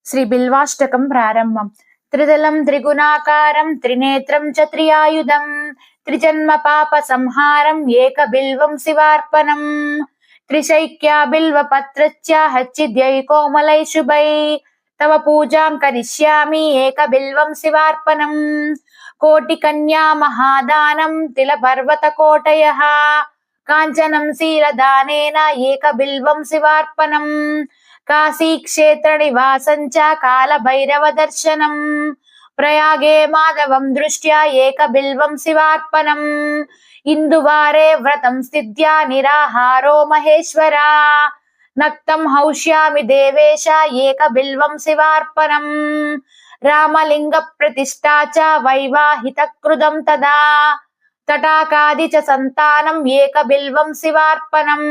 శ్రీ బిల్వాష్టకం ప్రారంభం. త్రిదలం త్రిగుణాకారం త్రినేత్రం చ త్రియాయుధం త్రిజన్మ పాప సంహారం ఏక బిల్వం శివార్పణం త్రిశైక్యా బిల్వ పత్రస్య హచ్చిద్యై కోమలై శుభై తవ పూజాం కరిష్యామి ఏక బిల్వం శివార్పణం కోటి కన్యా మహాదానం తిల పర్వత కోటయః కాంచనం శీలదానేన ఏక బిల్వం శివార్పణం కాశీ క్షేత్ర నివాసం చ కాల భైరవ దర్శనం ప్రయాగే మాధవం దృష్ట్యా ఏక బిల్వం శివార్పణం ఇందువారే వ్రతం సిద్ధ్యా నిరాహారో మహేశ్వరా నక్తం హౌష్యామి దేవేశ ఏక బిల్వం శివార్పణం రామలింగ ప్రతిష్ఠా చ వైవాహిత కృతం తదా తటాకాది చ సంతానం ఏక బిల్వం శివార్పణం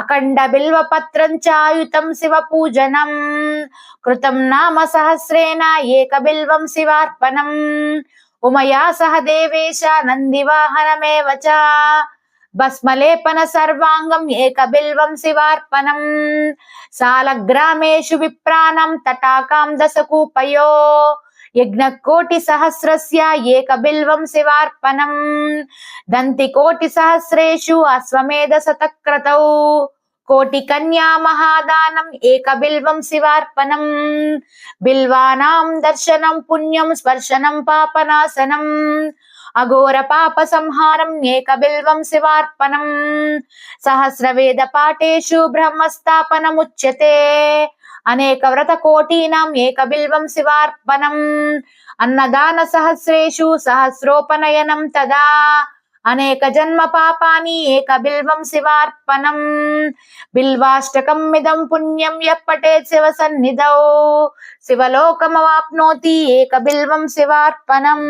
అఖండ బిల్వ పత్రం చాయుతం శివ పూజనం కృతం నామ సహస్రేణ ఏక బిల్వం శివార్పణం ఉమయా సహ దేవేశ నందివాహనమేవ చ భస్మలేపన సర్వాంగం ఏక బిల్వం శివార్పణం సాలగ్రామేషు విప్రాణం తటాకాం దశకూపయో యజ్ఞకోటి సహస్రస్య ఏక బిల్వం శివార్పణం దంతి కోటి సహస్రేషు అశ్వమేధ శతక్రతౌ కోటి కన్యా మహాదానం ఏక బిల్వం శివార్పణం బిల్వానాం దర్శనం పుణ్యం స్పర్శనం పాపనాశనం అఘోర పాప సంహారం ఏక బిల్వం శివార్పణం సహస్రవేద పాఠేషు బ్రహ్మస్థాపనముచ్యతే అనేక వ్రత కోటీనాం ఏక బిల్వం శివార్పణం అన్నదాన సహస్రేషు సహస్రోపనయనం తదా అనేక జన్మ పాపాని ఏక బిల్వం శివార్పణం బిల్వాష్టకం మిదం పుణ్యం యః పఠేత్ శివ సన్నిధౌ శివలోకమవాప్నోతి ఏక బిల్వం శివార్పణం.